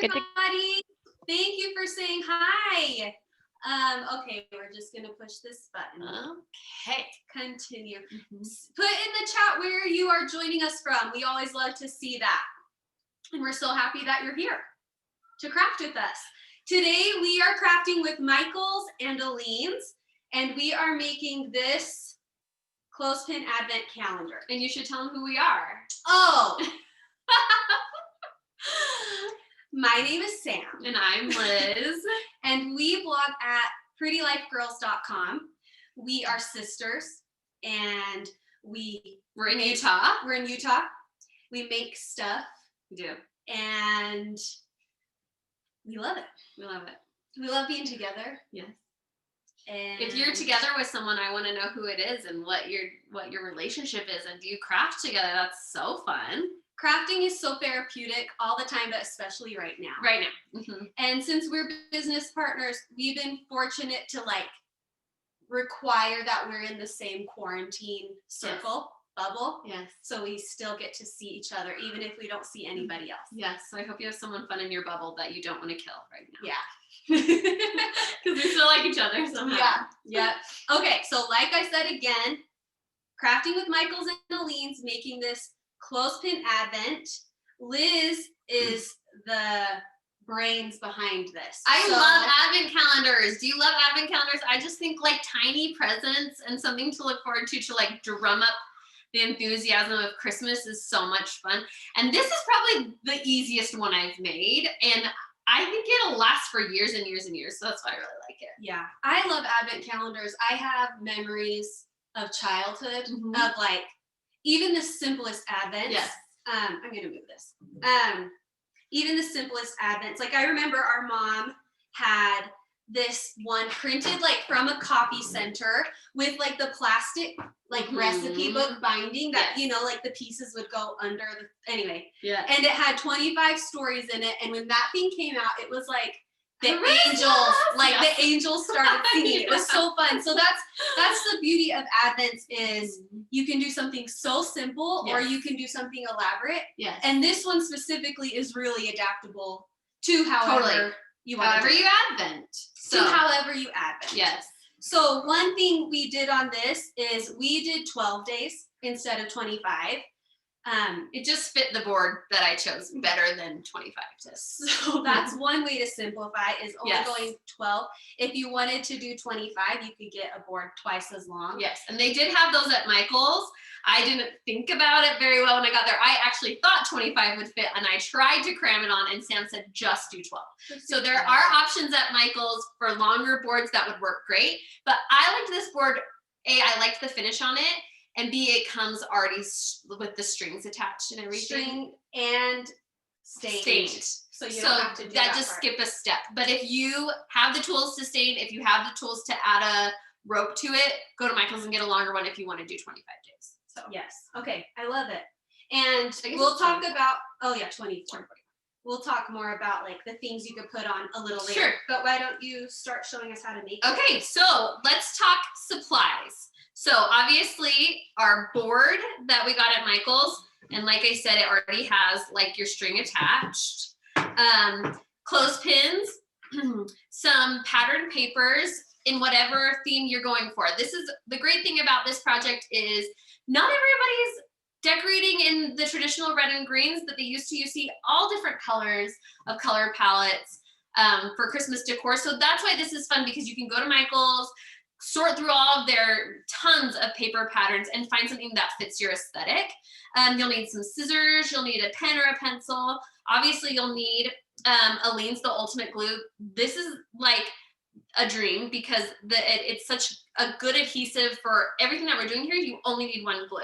everybody. Thank you for saying hi. Okay, we're just gonna push this button. Okay. Continue. Put in the chat where you are joining us from. We always love to see that. And we're so happy that you're here to craft with us. Today we are crafting with Michael's and Aleene's, and we are making this clothespin advent calendar. And you should tell them who we are. Oh. My name is Sam. And I'm Liz. And we blog at prettylifegirls.com. We are sisters, and we're in Utah. We're in Utah. We make stuff. We do. And we love it. We love it. We love being together. Yes. And if you're together with someone, I want to know who it is and what your relationship is, and do you craft together? That's so fun. Crafting is so therapeutic all the time, but especially right now. Right now. Mm-hmm. And since we're business partners, we've been fortunate to require that we're in the same quarantine circle, bubble. Yes. So we still get to see each other, even if we don't see anybody else. Yes. So I hope you have someone fun in your bubble that you don't want to kill right now. Yeah. Because we still like each other somehow. Yeah. Yeah. Okay. So like I said again, crafting with Michael's and Aleene's, making this clothespin advent. Liz is the brains behind this. I love advent calendars. Do you love advent calendars? I just think tiny presents and something to look forward to drum up the enthusiasm of Christmas is so much fun. And this is probably the easiest one I've made. And I think it'll last for years and years and years. So that's why I really like it. Yeah. I love advent calendars. I have memories of childhood of even the simplest advents. Yes. I'm gonna move this. Even the simplest advents. I remember our mom had this one printed from a copy center with the plastic recipe book binding that the pieces would go under the anyway. Yeah. And it had 25 stories in it. And when that thing came out, it was the angels started singing. It was so fun. So that's the beauty of Advents is you can do something so simple or you can do something elaborate. Yes. And this one specifically is really adaptable to however you want however to do you Advent. So however you Advent. Yes. So one thing we did on this is we did 12 days instead of 25. It just fit the board that I chose better than 25 days. So that's one way to simplify is only going 12. If you wanted to do 25, you could get a board twice as long. Yes, and they did have those at Michael's. I didn't think about it very well when I got there. I actually thought 25 would fit, and I tried to cram it on, and Sam said just do 12. So there are options at Michael's for longer boards that would work great, but I liked this board. I liked the finish on it. And B, it comes already with the strings attached and everything. String and stained. So you don't have to do that. Just skip a step. But if you have the tools to stain, if you have the tools to add a rope to it, go to Michael's and get a longer one if you want to do 25 days. So yes. Okay. I love it. And we'll talk about 24. We'll talk more about the things you could put on a little later. Sure. But why don't you start showing us how to make it? Okay, so let's talk supplies. So obviously our board that we got at Michael's, and like I said, it already has your string attached, clothespins, some patterned papers in whatever theme you're going for. This is the great thing about this project is not everybody's decorating in the traditional red and greens that they used to. You see all different colors of color palettes for Christmas decor. So that's why this is fun, because you can go to Michael's, sort through all of their tons of paper patterns and find something that fits your aesthetic. You'll need some scissors, you'll need a pen or a pencil. Obviously you'll need Aleene's The Ultimate Glue. This is a dream because it's such a good adhesive for everything that we're doing here. You only need one glue,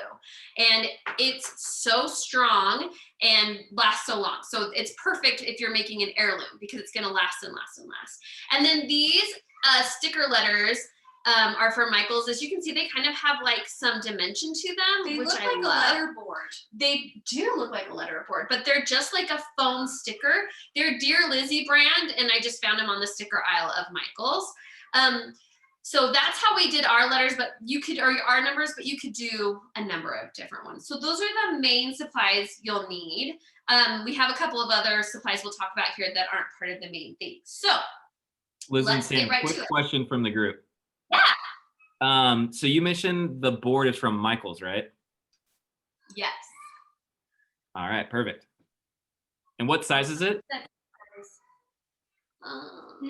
and it's so strong and lasts so long. So it's perfect if you're making an heirloom because it's gonna last and last and last. And then these sticker letters are for Michael's. As you can see, they kind of have some dimension to them, they which look I like love. A letter board. They do look like a letter board, but they're just like a foam sticker. They're Dear Lizzie brand, and I just found them on the sticker aisle of Michael's. So that's how we did our letters, but you could, or our numbers, but you could do a number of different ones. So those are the main supplies you'll need. We have a couple of other supplies we'll talk about here that aren't part of the main thing. So Liz and let's get Sam, right quick to it. question from the group. Yeah. So you mentioned the board is from Michael's, right? Yes. All right, perfect. And what size is it? 19.9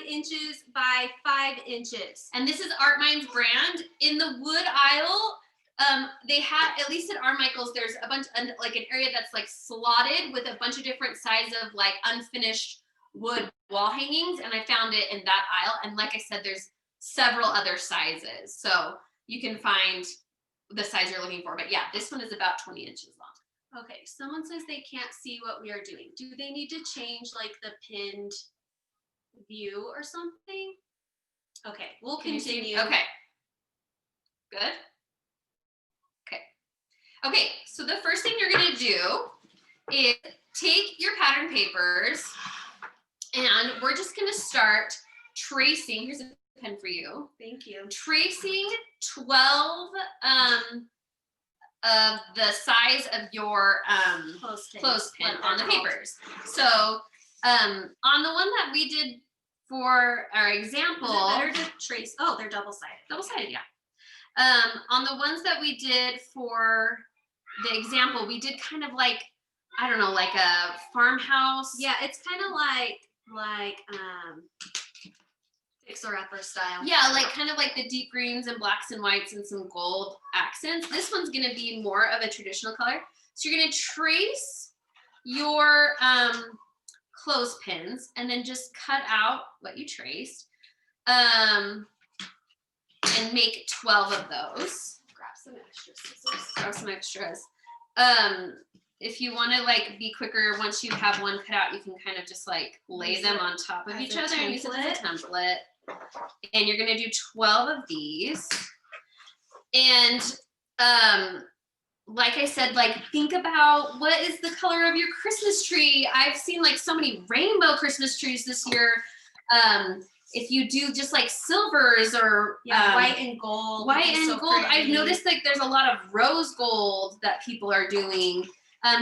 inches by 5 inches. And this is Art Mind's brand. In the wood aisle, they have, at least at our Michael's, there's a bunch, like an area that's like slotted with a bunch of different sizes of like unfinished wood wall hangings. And I found it in that aisle. And like I said, there's several other sizes. So you can find the size you're looking for. But yeah, this one is about 20 inches long. Okay, someone says they can't see what we are doing. Do they need to change like the pinned view or something? Okay, we'll continue. Okay. Good. Okay. Okay, so the first thing you're gonna do is take your pattern papers and we're just gonna start tracing. Here's a pen for you. Thank you. Tracing 12 of the size of your clothespin on the papers. So on the one that we did for our example, is it better to trace? Oh, they're double-sided. Double-sided, yeah. On the ones that we did for the example, we did kind of like, I don't know, like a farmhouse. Yeah, it's kind of like fixer-upper style. Yeah, like kind of like the deep greens and blacks and whites and some gold accents. This one's gonna be more of a traditional color. So you're gonna trace your clothespins and then just cut out what you traced and make 12 of those. Grab some extra scissors. Grab some extras. If you want to like be quicker, once you have one cut out, you can kind of just like lay them on top of each other and use it as a template. And you're gonna do 12 of these. And like I said, like think about what is the color of your Christmas tree. I've seen like so many rainbow Christmas trees this year. If you do just like silvers or white and gold. I've noticed like there's a lot of rose gold that people are doing.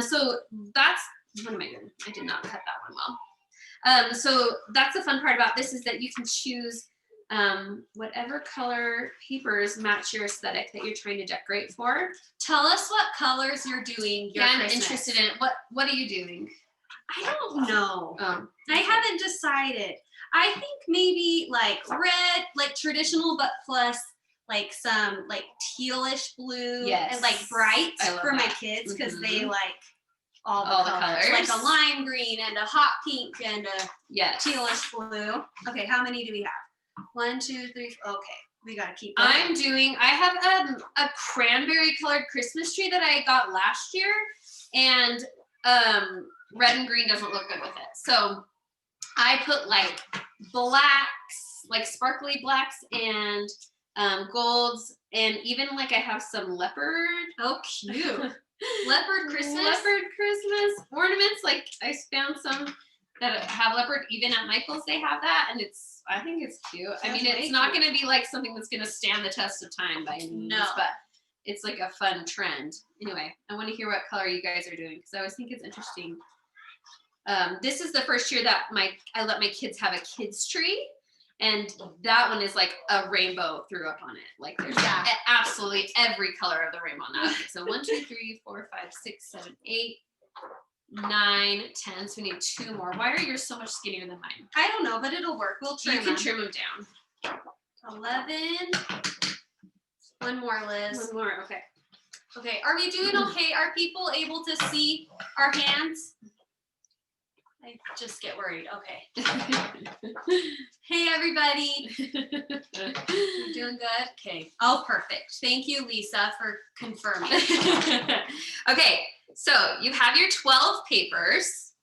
So that's, what am I doing? I did not cut that one well. So that's the fun part about this is that you can choose whatever color papers match your aesthetic that you're trying to decorate for. Tell us what colors you're doing. I'm interested in it. What are you doing? I don't know. I haven't decided. I think maybe like red, like traditional, but plus like some like tealish blue and like brights for my kids because they like all the colors. Like a lime green and a hot pink and a tealish blue. Okay, how many do we have? 1, 2, 3. Okay, we gotta keep going. I have a cranberry colored Christmas tree that I got last year, and red and green doesn't look good with it. So I put like blacks, like sparkly blacks and golds, and even like I have some leopard. Oh, cute. Leopard Christmas. Leopard Christmas ornaments. Like I found some that have leopard. Even at Michael's they have that, and I think it's cute. I mean, it's not going to be like something that's going to stand the test of time by any means, but it's like a fun trend. Anyway, I want to hear what color you guys are doing because I always think it's interesting. This is the first year that I let my kids have a kids tree, and that one is like a rainbow threw up on it. Like there's absolutely every color of the rainbow on that. So 1, 2, 3, 4, 5, 6, 7, 8, 9, 10. So we need 2 more. Why are yours so much skinnier than mine? I don't know, but it'll work. We'll trim them. You can trim them down. 11. One more, Liz. One more. Okay. Okay. Are we doing okay? Are people able to see our hands? I just get worried. Okay. Hey, everybody. You doing good? Okay. Oh, perfect. Thank you, Lisa, for confirming. Okay. So you have your 12 papers,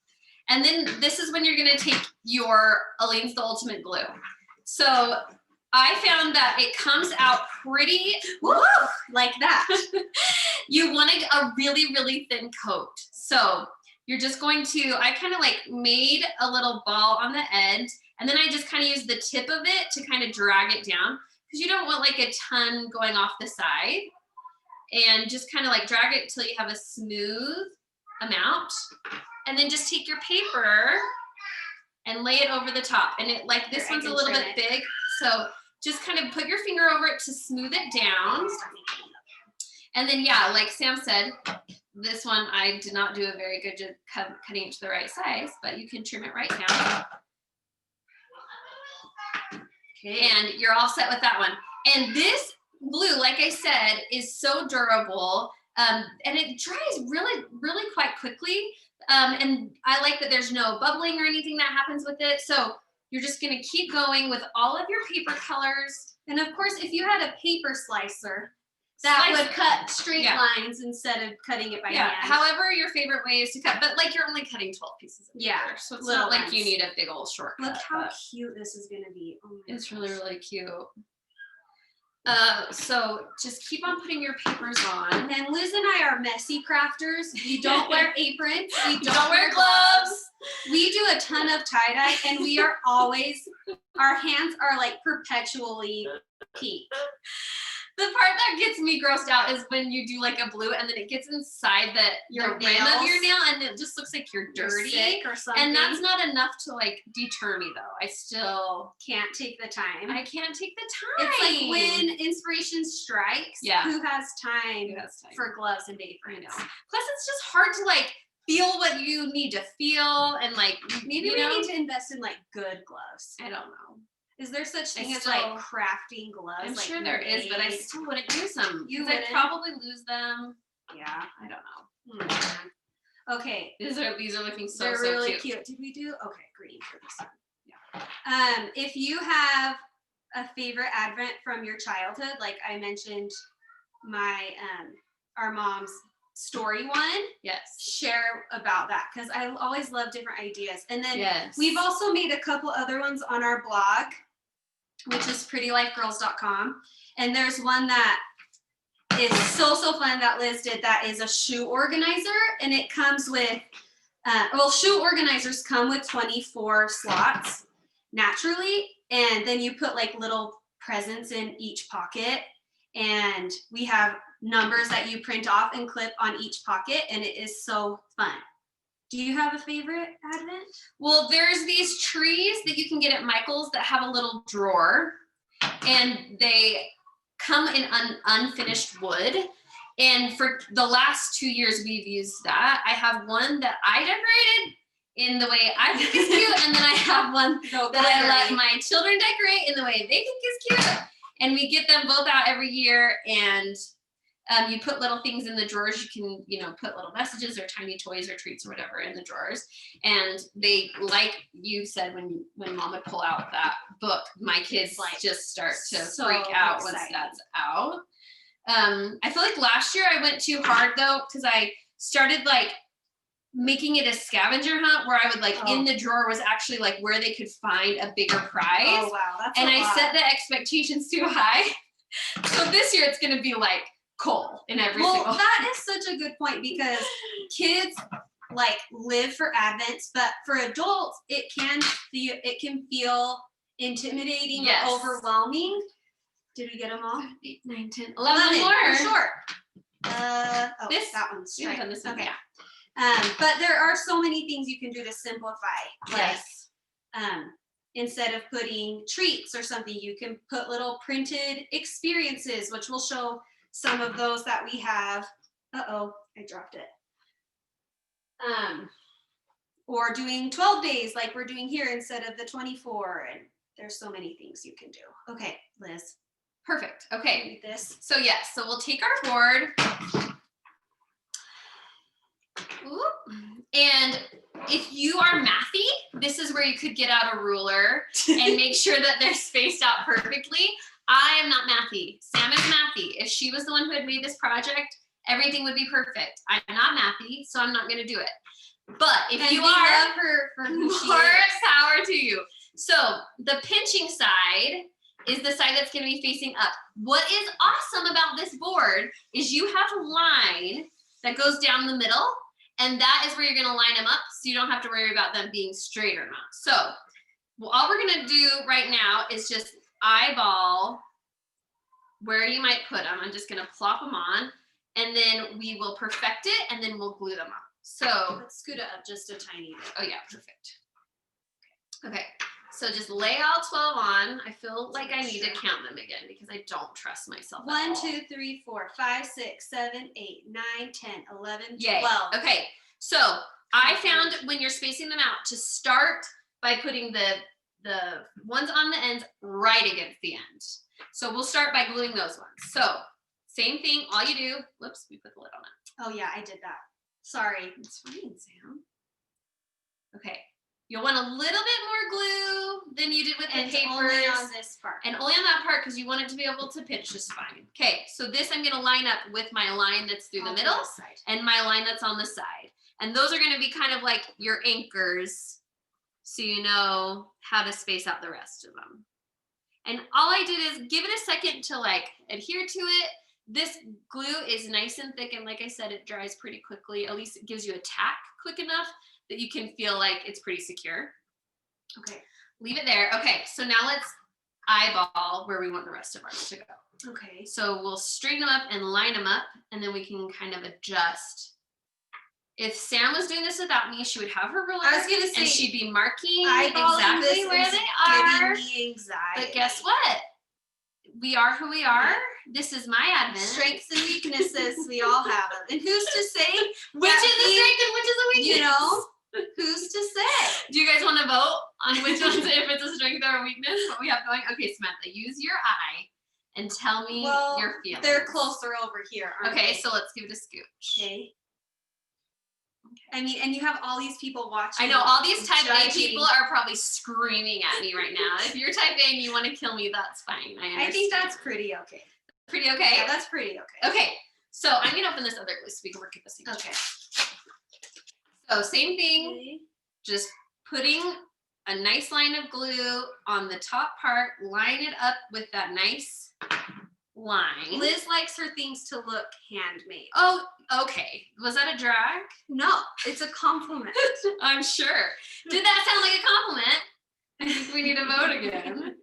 and then this is when you're going to take your Aleene's The Ultimate Glue. So I found that it comes out pretty like that. You want a really, really thin coat. So you're just going to, I kind of like made a little ball on the end, and then I just kind of used the tip of it to kind of drag it down because you don't want like a ton going off the side, and just kind of like drag it until you have a smooth amount, and then just take your paper and lay it over the top. And it like this one's a little bit big, so just kind of put your finger over it to smooth it down. And then yeah, like Sam said, this one I did not do a very good job cutting it to the right size, but you can trim it right down. Okay, and you're all set with that one. And this glue, like I said, is so durable, and it dries really, really quite quickly. And I like that there's no bubbling or anything that happens with it. So you're just gonna keep going with all of your paper colors. And of course, if you had a paper slicer, that would cut straight lines instead of cutting it by hand. However your favorite way is to cut, but like you're only cutting 12 pieces of paper, so it's not like you need a big old shortcut. Look how cute this is gonna be. Oh my gosh. Really, really cute. So just keep on putting your papers on. And Liz and I are messy crafters. We don't wear aprons. We don't wear gloves. We do a ton of tie-dye, and we are always, our hands are like perpetually pink. The part that gets me grossed out is when you do like a blue and then it gets inside the rim of your nail and it just looks like you're dirty. You're sick or something. And that's not enough to like deter me though. I still can't take the time. I can't take the time. It's like when inspiration strikes, who has time for gloves and aprons? Plus it's just hard to like feel what you need to feel, and like maybe we need to invest in like good gloves. I don't know. Is there such thing as like crafting gloves? I'm like sure there is, but I still wouldn't use them. I'd probably lose them. Yeah, I don't know. Okay, these are looking so they're so really cute. Did we do green for this one? Yeah. If you have a favorite advent from your childhood, like I mentioned, my our mom's story one. Yes. Share about that because I always love different ideas. And then we've also made a couple other ones on our blog, which is prettylifegirls.com. And there's one that is so fun that Liz did that is a shoe organizer. And it comes with, shoe organizers come with 24 slots naturally. And then you put like little presents in each pocket. And we have numbers that you print off and clip on each pocket. And it is so fun. Do you have a favorite advent? Well, there's these trees that you can get at Michael's that have a little drawer, and they come in unfinished wood. And for the last 2 years, we've used that. I have one that I decorated in the way I think is cute, and then I have one that I let my children decorate in the way they think is cute. And we get them both out every year, and you put little things in the drawers. You can, put little messages or tiny toys or treats or whatever in the drawers. And they, like you said, when Mom would pull out that book, my kids just start to freak out once that's out. I feel like last year I went too hard though, because I started like making it a scavenger hunt where I would like in the drawer was actually like where they could find a bigger prize. Oh wow, that's and a I lot. set the expectations too high. So this year it's gonna be like coal in every single. Well, that is such a good point because kids like live for advents, but for adults it can feel intimidating or overwhelming. Did we get them all? 8, 9, 10, 11 more. We're short. That one's we haven't done this one. Okay. But there are so many things you can do to simplify. Like, instead of putting treats or something, you can put little printed experiences, which will show some of those that we have. I dropped it. Or doing 12 days like we're doing here instead of the 24. And there's so many things you can do. Okay, Liz. Perfect. Okay. Read this. So so we'll take our board. And if you are mathy, this is where you could get out a ruler and make sure that they're spaced out perfectly. I am not mathy. Sam is mathy. If she was the one who had made this project, everything would be perfect. I'm not mathy, so I'm not going to do it. But if you are, love her for who she more is. power to you. So the pinching side is the side that's going to be facing up. What is awesome about this board is you have a line that goes down the middle, and that is where you're going to line them up, so you don't have to worry about them being straight or not. So all we're going to do right now is just eyeball where you might put them. I'm just going to plop them on, and then we will perfect it, and then we'll glue them up. So, Let's scoot it up just a tiny bit. oh yeah, perfect. Okay, so just lay all 12 on. I feel like I need to count them again because I don't trust myself. 1, 2, 3, 4, 5, 6, 7, 8, 9, 10, 11, 12. Yay. Okay, so I found when you're spacing them out to start by putting the ones on the ends right against the end. So we'll start by gluing those ones. So same thing, all you do, whoops, we put the lid on it. Oh yeah, I did that. Sorry. It's fine, Sam. Okay, you'll want a little bit more glue than you did with the papers. Only on this part. And only on that part because you want it to be able to pinch just fine. Okay, so this I'm gonna line up with my line that's through the middle and my line that's on the side. And those are gonna be kind of like your anchors so you know how to space out the rest of them. And all I did is give it a second to like adhere to it. This glue is nice and thick, and like I said, it dries pretty quickly. At least it gives you a tack quick enough that you can feel like it's pretty secure. Okay, leave it there. Okay, so now let's eyeball where we want the rest of ours to go. Okay. So we'll straighten them up and line them up, and then we can kind of adjust. If Sam was doing this without me, she would have her ruler, I was gonna say, and she'd be marking eyeballing exactly this where is they are. giving me anxiety. But guess what? We are who we are. This is my advent. Strengths and weaknesses, we all have them. And who's to say Which is a strength and which is a weakness? you know, who's to say? Do you guys want to vote on which ones, if it's a strength or a weakness, what we have going? Okay, Samantha, use your eye and tell me your feelings. They're closer over here, aren't Okay, they? so let's give it a scooch. Okay. I mean, and you have all these people watching. I know all these type A judging. people are probably screaming at me right now. If you're type A and you want to kill me, that's fine. I think that's pretty okay. pretty okay. Yeah, that's pretty okay. Okay, so I'm gonna open this other glue so we can work at the same time. Okay. So same thing, just putting a nice line of glue on the top part, line it up with that nice line. Liz likes her things to look handmade. Oh, okay. Was that a drag? No, it's a compliment. I'm sure. Did that sound like a compliment? I think we need to vote again.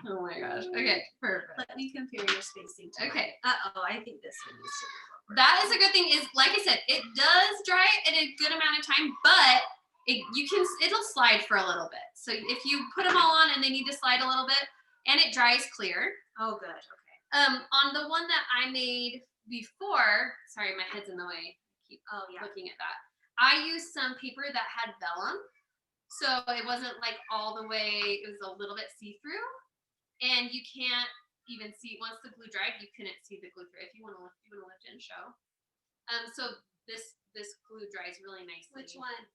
Oh my gosh. Okay, perfect. Let me compare your spacing. Okay. Uh-oh, I think this one needs to be lower. That is a good thing. Is like I said, it does dry in a good amount of time, but it'll slide for a little bit. So if you put them all on and they need to slide a little bit, and it dries clear. Oh, good. Okay. On the one that I made before, sorry, my head's in the way. I keep looking at that. I used some paper that had vellum, so it wasn't like all the way. It was a little bit see-through, and you can't even see once the glue dried. You couldn't see the glue through. If you want to lift it and show. So this glue dries really nicely. Which one?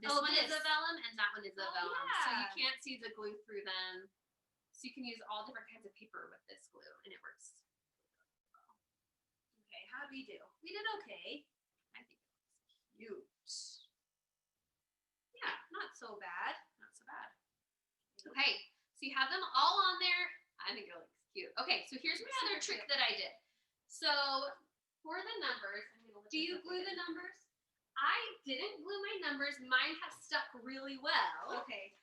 This one is a vellum, and that one is a vellum. Yeah. So you can't see the glue through them. So you can use all different kinds of paper with this glue, and it works. Okay, how'd we do? We did okay. I think it looks cute. Yeah, not so bad. Not so bad. Okay, so you have them all on there. I think it looks cute. Okay, so here's my other trick that I did. So for the numbers, I'm gonna Do you glue the numbers? I didn't glue my numbers. Mine have stuck really well. Okay.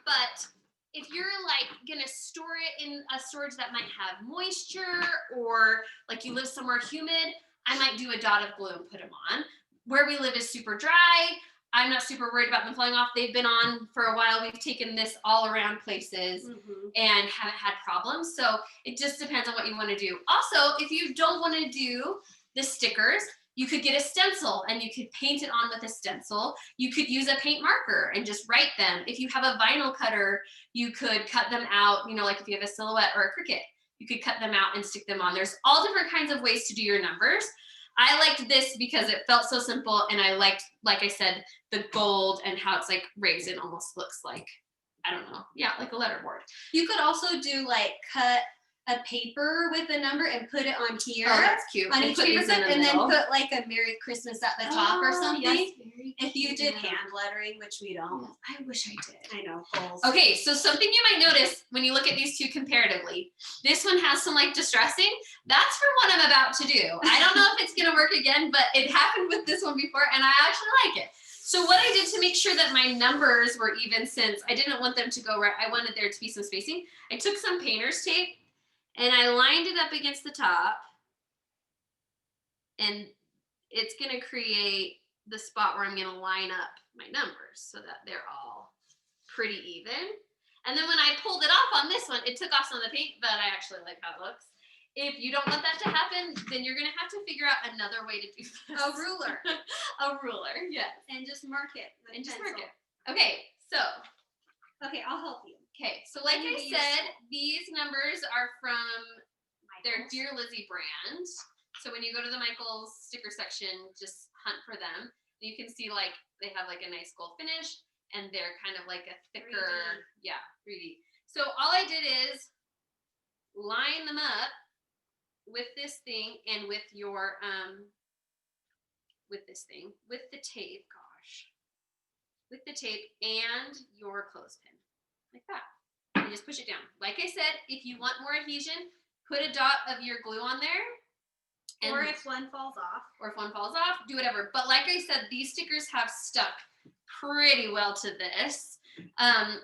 But if you're like gonna store it in a storage that might have moisture, or like you live somewhere humid, I might do a dot of glue and put them on. Where we live is super dry. I'm not super worried about them falling off. They've been on for a while. We've taken this all around places and haven't had problems. So it just depends on what you want to do. Also, if you don't want to do the stickers, you could get a stencil and you could paint it on with a stencil. You could use a paint marker and just write them. If you have a vinyl cutter, you could cut them out, you know, like if you have a silhouette or a cricket, you could cut them out and stick them on. There's all different kinds of ways to do your numbers. I liked this because it felt so simple, and I liked, like I said, the gold and how it's like raisin almost looks like, I don't know, yeah, like a letterboard. You could also do like cut a paper with a number and put it on here. Oh, that's cute. On And each put paper these in clip, the and then middle. put like a Merry Christmas at the top or something. Yes, very If you cute. did hand lettering, which we don't. I wish I did. I know, goals. Okay, so something you might notice when you look at these two comparatively, this one has some like distressing. That's for what I'm about to do. I don't know if it's gonna work again, but it happened with this one before and I actually like it. So what I did to make sure that my numbers were even, since I didn't want them to go right, I wanted there to be some spacing, I took some painter's tape and I lined it up against the top, and it's gonna create the spot where I'm gonna line up my numbers so that they're all pretty even. And then when I pulled it off on this one, it took off some of the paint, but I actually like how it looks. If you don't want that to happen, then you're gonna have to figure out another way to do this. A ruler. A ruler, yes. And just mark it with And just pencil. mark it. Okay, so Okay, I'll help you. okay, so like I Maybe said, these numbers are from their Michael's. Dear Lizzie brand. So when you go to the Michael's sticker section, just hunt for them. You can see like they have like a nice gold finish and they're kind of like a thicker, 3D. 3D. So all I did is line them up with this thing and with your with the tape, with the tape and your clothespin, like that. And just push it down. Like I said, if you want more adhesion, put a dot of your glue on there. Or if one falls off. Or if one falls off, do whatever. But like I said, these stickers have stuck pretty well to this.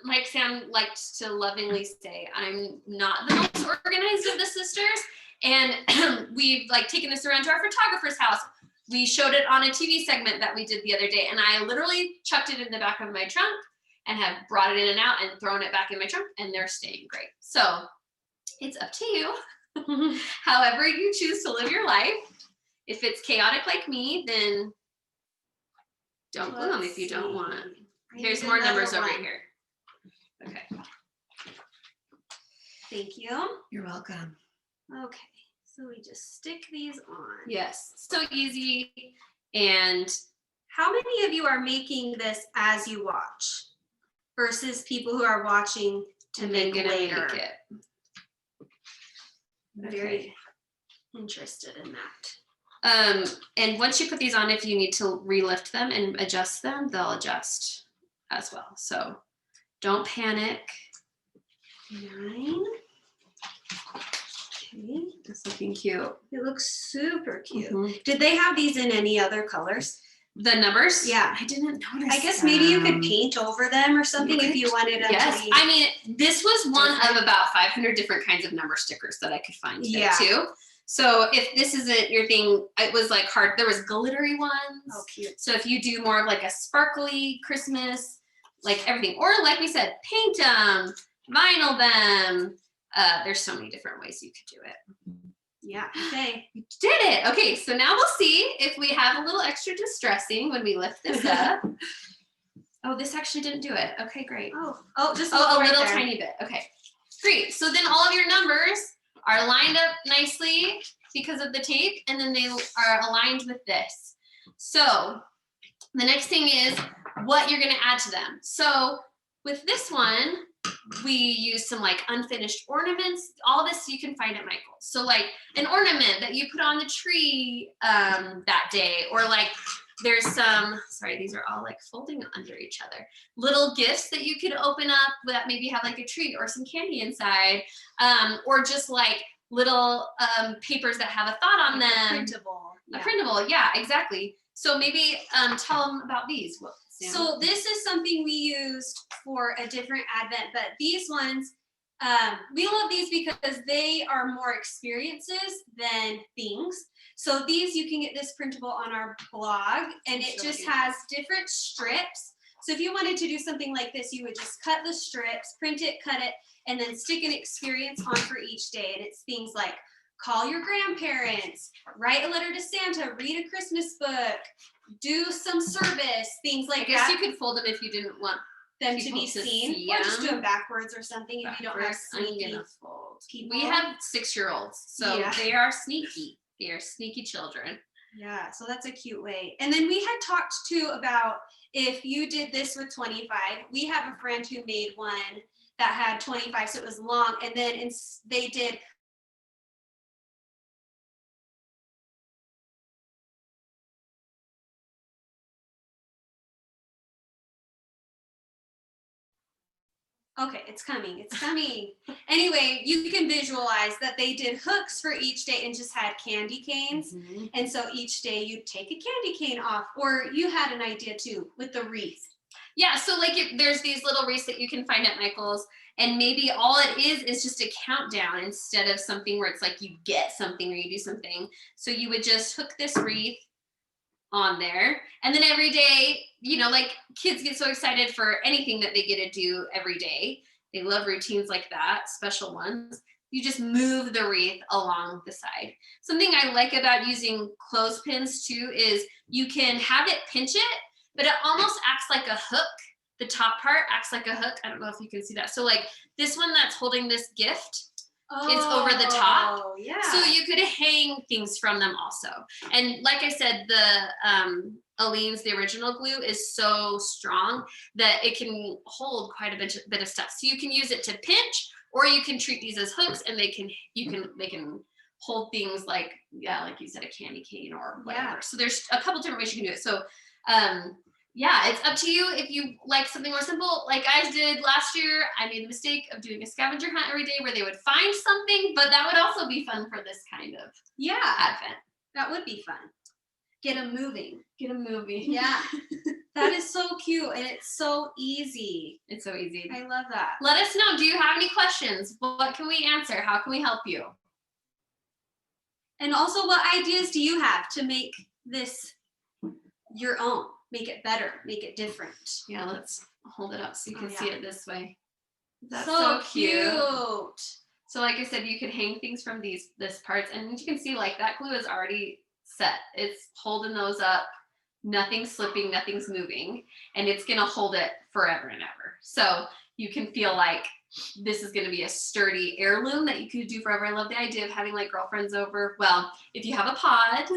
Like Sam liked to lovingly say, I'm not the most organized of the sisters. And we've like taken this around to our photographer's house. We showed it on a TV segment that we did the other day. And I literally chucked it in the back of my trunk and have brought it in and out and thrown it back in my trunk. And they're staying great. So it's up to you. However you choose to live your life. If it's chaotic like me, then don't glue them if you don't want. Here's more numbers over here. Okay. Thank you. You're welcome. Okay, so we just stick these on. Yes, so easy. And How many of you are making this as you watch versus people who are watching to make later? Make it. Very interested in that. And once you put these on, if you need to relift them and adjust them, they'll adjust as well. So don't panic. 9. Okay, It's looking cute. it looks super cute. Mhm. Did they have these in any other colors? The numbers? Yeah. I didn't notice. I guess maybe you could them. paint over them or something if you wanted them Yes, to be. I mean, this was one of about 500 different kinds of number stickers that I could find today Yeah. too. So if this isn't your thing, it was like hard. There was glittery ones. Oh, cute. So if you do more of like a sparkly Christmas, like everything, or like we said, paint them, vinyl them. There's so many different ways you could do it. Yeah, okay. You did it. Okay, so now we'll see if we have a little extra distressing when we lift this up. Oh, this actually didn't do it. Okay, great. Oh, just a Oh, a right little there. tiny bit. Okay, great. So then all of your numbers are lined up nicely because of the tape, and then they are aligned with this. So the next thing is what you're going to add to them. So with this one, we use some like unfinished ornaments. All this you can find at Michael's. So like an ornament that you put on the tree that day, or like there's some, sorry, these are all like folding under each other. Little gifts that you could open up that maybe have like a treat or some candy inside, or just like little papers that have a thought on them. Printable. A Yeah. printable, yeah, exactly. So maybe tell them about these. What, Sam? So this is something we used for a different advent, but these ones, we love these because they are more experiences than things. So these, you can get this printable on our blog, and it just has different strips. So if you wanted to do something like this, you would just cut the strips, print it, cut it, and then stick an experience on for each day. And it's things like call your grandparents, write a letter to Santa, read a Christmas book, do some service, things like I guess that. you could fold them if you didn't want Them to people be to seen, see or just do them. them backwards or something if you don't have backwards. I'm sneaky gonna fold. people. We have 6-year-olds, so Yeah. they are sneaky. They are sneaky children. Yeah, so that's a cute way. And then we had talked too about if you did this with 25. We have a friend who made one that had 25, so it was long, and then they did okay, it's coming, it's coming. Anyway, you can visualize that they did hooks for each day and just had candy canes. And so each day you'd take a candy cane off, or you had an idea too with the wreath. Yeah, so like there's these little wreaths that you can find at Michael's, and maybe all it is just a countdown instead of something where it's like you get something or you do something. So you would just hook this wreath on there. And then every day, you know, like kids get so excited for anything that they get to do every day. They love routines like that, special ones. You just move the wreath along the side. Something I like about using clothespins too is you can have it pinch it, but it almost acts like a hook. The top part acts like a hook. I don't know if you can see that. So like this one that's holding this gift is over the top. Oh, yeah. So you could hang things from them also. And like I said, the Aleene's, the original glue, is so strong that it can hold quite a bit of stuff. So you can use it to pinch, or you can treat these as hooks, and they can hold things like, yeah, like you said, a candy cane or whatever. Yeah. So there's a couple different ways you can do it. So yeah, it's up to you if you like something more simple. Like I did last year, I made the mistake of doing a scavenger hunt every day where they would find something, but that would also be fun for this kind of Advent. That would be fun. Get them moving. Get them moving. Yeah. That is so cute, and it's so easy. It's so easy. I love that. Let us know. Do you have any questions? What can we answer? How can we help you? And also, what ideas do you have to make this your own? Make it better, make it different. Yeah, let's hold it up so you can yeah. see it this way. That's so cute. So like I said, you could hang things from this parts, and you can see like that glue is already set. It's holding those up, nothing's slipping, nothing's moving, and it's gonna hold it forever and ever. So you can feel like this is gonna be a sturdy heirloom that you could do forever. I love the idea of having like girlfriends over. Well, if you have a pod,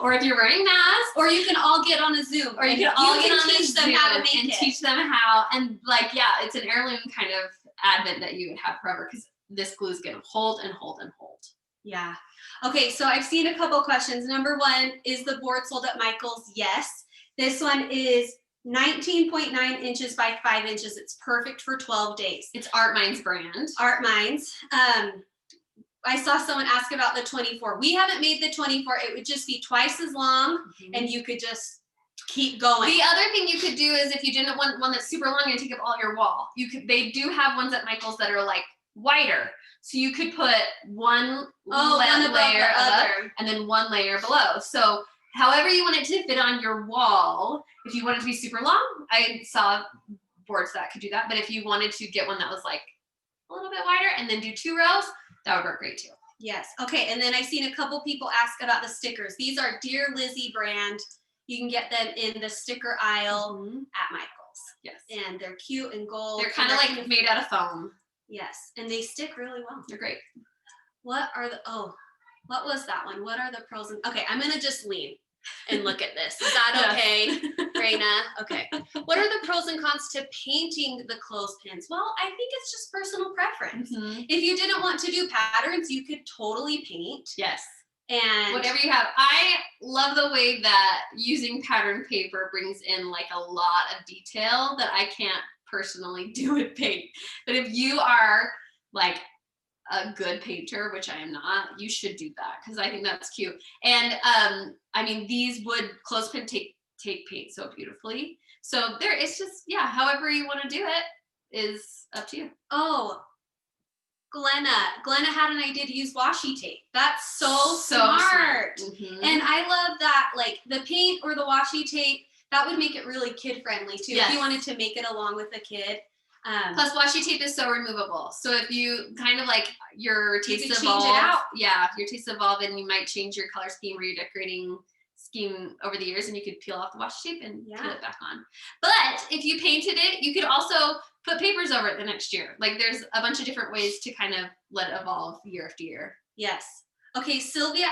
or if you're wearing masks, or you can all get on a Zoom, or you can all get on teach them how to make and it. teach them how, and like, yeah, it's an heirloom kind of Advent that you would have forever, because this glue is gonna hold and hold and hold. Yeah. Okay, so I've seen a couple questions. Number one, is the board sold at Michael's? Yes. This one is 19.9 inches by 5 inches. It's perfect for 12 days. It's Art Minds brand. Art Minds. I saw someone ask about the 24. We haven't made the 24. It would just be twice as long, and you could just keep going. The other thing you could do is, if you didn't want one that's super long and take up all your wall, they do have ones at Michael's that are like wider. So you could put one layer above and then one layer below. So however you want it to fit on your wall, if you want it to be super long, I saw boards that could do that. But if you wanted to get one that was like a little bit wider and then do 2 rows, that would work great too. Yes. Okay. And then I've seen a couple people ask about the stickers. These are Dear Lizzie brand. You can get them in the sticker aisle at Michael's. Yes. And they're cute and gold. They're kind of like made out of foam. Yes. And they stick really well. They're great. What was that one? What are the pros and, okay, I'm going to just lean and look at this. Is that okay, Raina? Okay. What are the pros and cons to painting the clothespins? Well, I think it's just personal preference. If you didn't want to do patterns, you could totally paint. Yes. And whatever you have. I love the way that using pattern paper brings in like a lot of detail that I can't personally do with paint. But if you are like a good painter, which I am not, you should do that, because I think that's cute. And I mean, these would clothespin take paint so beautifully. So it's just, yeah, however you want to do it is up to you. Oh, Glenna had an idea to use washi tape. That's so smart. And I love that, like the paint or the washi tape, that would make it really kid friendly too. If you wanted to make it along with a kid. Plus washi tape is so removable. So if you kind of like your tastes evolve, change it out. Yeah, your tastes evolve, and you might change your color scheme or your decorating scheme over the years, and you could peel off the washi tape and put it back on. But if you painted it, you could also put papers over it the next year. Like there's a bunch of different ways to kind of let it evolve year after year. Yes. Okay, Sylvia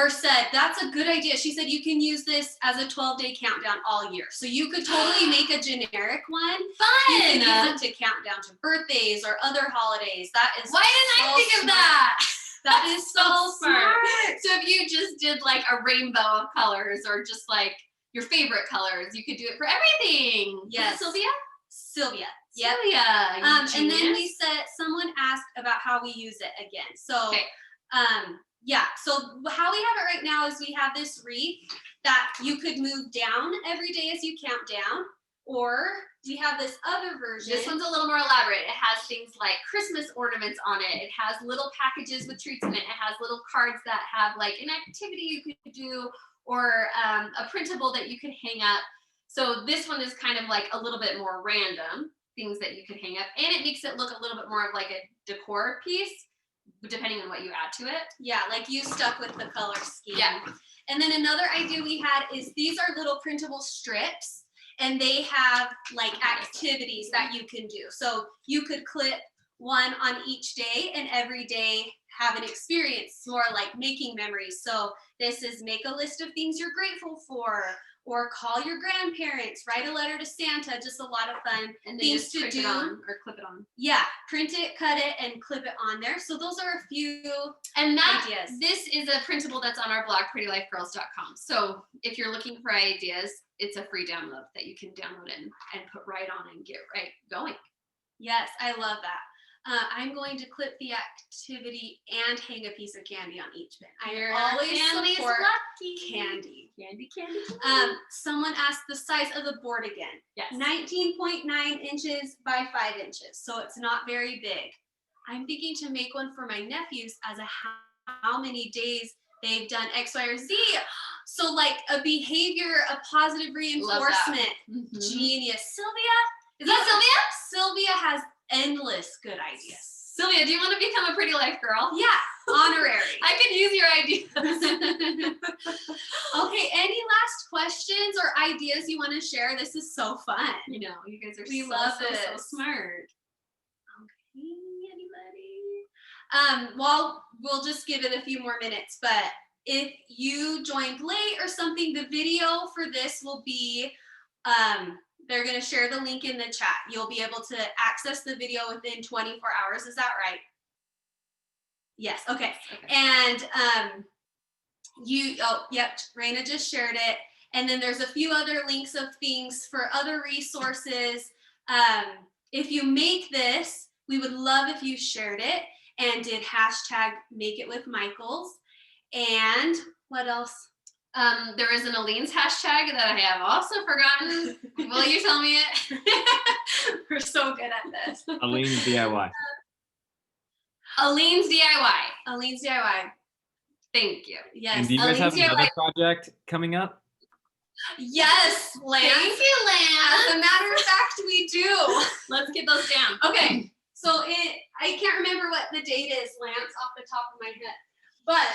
said, that's a good idea. She said you can use this as a 12-day countdown all year. So you could totally make a generic one. Fun! You could use it to count down to birthdays or other holidays. That is Why didn't I think of that? That is so smart. So if you just did like a rainbow of colors, or just like your favorite colors, you could do it for everything. Yes. Sylvia. Yep. Sylvia. And then we said, someone asked about how we use it again. So, yeah. So how we have it right now is we have this wreath that you could move down every day as you count down, or we have this other version. This one's a little more elaborate. It has things like Christmas ornaments on it. It has little packages with treats in it. It has little cards that have like an activity you could do, or a printable that you could hang up. So this one is kind of like a little bit more random things that you could hang up, and it makes it look a little bit more of like a decor piece, depending on what you add to it. Yeah, like you stuck with the color scheme. Yeah. And then another idea we had is these are little printable strips, and they have like activities that you can do. So you could clip one on each day, and every day have an experience, more like making memories. So this is make a list of things you're grateful for, or call your grandparents, write a letter to Santa, just a lot of fun And then things just to print do. it on or clip it on. Yeah, print it, cut it, and clip it on there. So those are a few And that ideas. this is a printable that's on our blog, prettylifegirls.com. So if you're looking for ideas, it's a free download that you can download and put right on and get right going. Yes, I love that. I'm going to clip the activity and hang a piece of candy on each bin. I always Candy's support lucky. candy. Candy. Someone asked the size of the board again. Yes. 19.9 inches by 5 inches, so it's not very big. I'm thinking to make one for my nephews as a how many days they've done X, Y, or Z. So like a behavior, a positive reinforcement. Mhm. Genius. Sylvia? Is that Sylvia? Sylvia has endless good ideas. Sylvia, do you want to become a Pretty Life Girl? Yeah, honorary. I could use your ideas. Okay, any last questions or ideas you want to share? This is so fun. You know, you guys are We so, love so this. smart. Okay, anybody? Well, we'll just give it a few more minutes, but if you joined late or something, the video for this will be, they're going to share the link in the chat. You'll be able to access the video within 24 hours. Is that right? Yes. Okay. And yep, Raina just shared it. And then there's a few other links of things for other resources. If you make this, we would love if you shared it and did hashtag make it with Michaels. And what else? There is an Aleene's hashtag that I have also forgotten. Will you tell me it? We're so good at this. Aleene DIY. Aleene's DIY. Aleene's DIY. Thank you. Yes. And do you guys have Aleene another project coming up? Yes, Lance. Thank you, Lance. As a matter of fact, we do. Let's get those down. Okay, so I can't remember what the date is, Lance, off the top of my head, but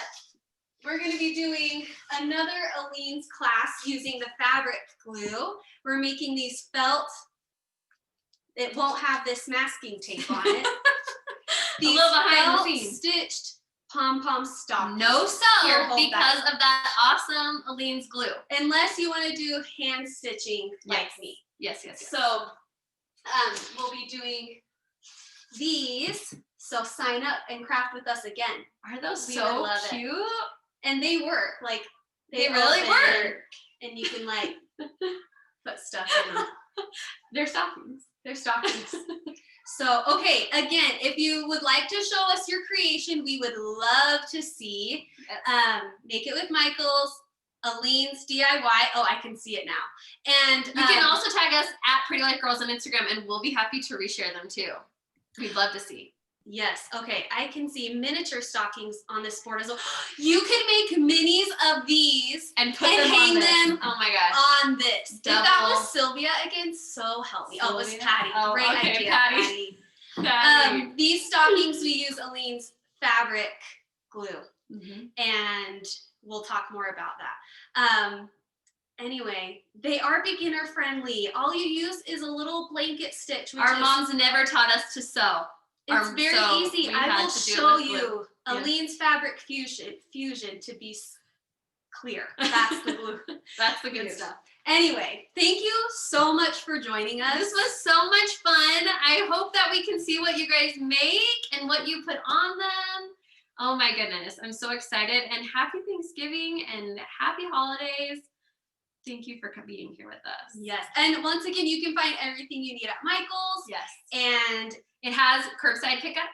we're going to be doing another Aleene's class using the fabric glue. We're making these felt. It won't have this masking tape on it. These little behind the felt scenes. stitched pom-pom stockings. No sew Here, hold because that. of that awesome Aleene's glue. Unless you want to do hand stitching like Yes. me. Yes. So we'll be doing these. So sign up and craft with us again. Are those We so would love it. cute? And they work. Like They really open, work. And you can like put stuff in them. They're stockings. They're stockings. So, okay, again, if you would like to show us your creation, we would love to see. Make it with Michaels, Aleene's DIY. Oh, I can see it now. And You can also tag us at Pretty Life Girls on Instagram, and we'll be happy to reshare them too. We'd love to see. yes, okay, I can see miniature stockings on this board as well. You can make minis of these And put and them hang on this. them Oh my gosh. on this. If that Double. was Sylvia again, so help me. Oh, it was Sylvia? Patty. Oh, Great okay, idea, Patty. Patty. These stockings, we use Aleene's fabric glue, Mhm. and we'll talk more about that. Anyway, they are beginner friendly. All you use is a little blanket stitch, which Our is, moms never taught us to sew. it's very so easy. we I had will to do it show with glue. you Yeah. Aleene's fabric fusion to be clear. That's the glue. That's the good Use. stuff. Anyway, thank you so much for joining us. This was so much fun. I hope that we can see what you guys make and what you put on them. Oh my goodness, I'm so excited, and happy Thanksgiving and happy holidays. Thank you for being here with us. Yes, and once again, you can find everything you need at Michael's. Yes. And It has curbside pickup,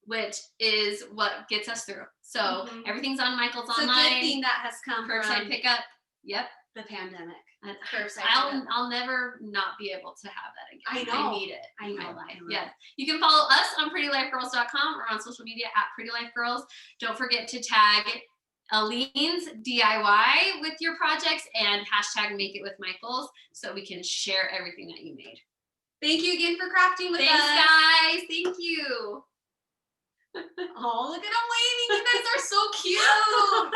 which is what gets us through. So Mhm. everything's on Michael's it's a online. good thing that has come Curbside from pickup. Yep. the pandemic. And Curbside I'll pickup. I'll never not be able to have that again. I know. I need it I in my know. life. I know. Yes. You can follow us on prettylifegirls.com or on social media at prettylifegirls. Don't forget to tag Aleene's DIY with your projects and hashtag Make It With Michaels so we can share everything that you made. Thank you again for crafting with Thanks, us. guys. Thank you. Oh, look at them waving. You guys are so cute.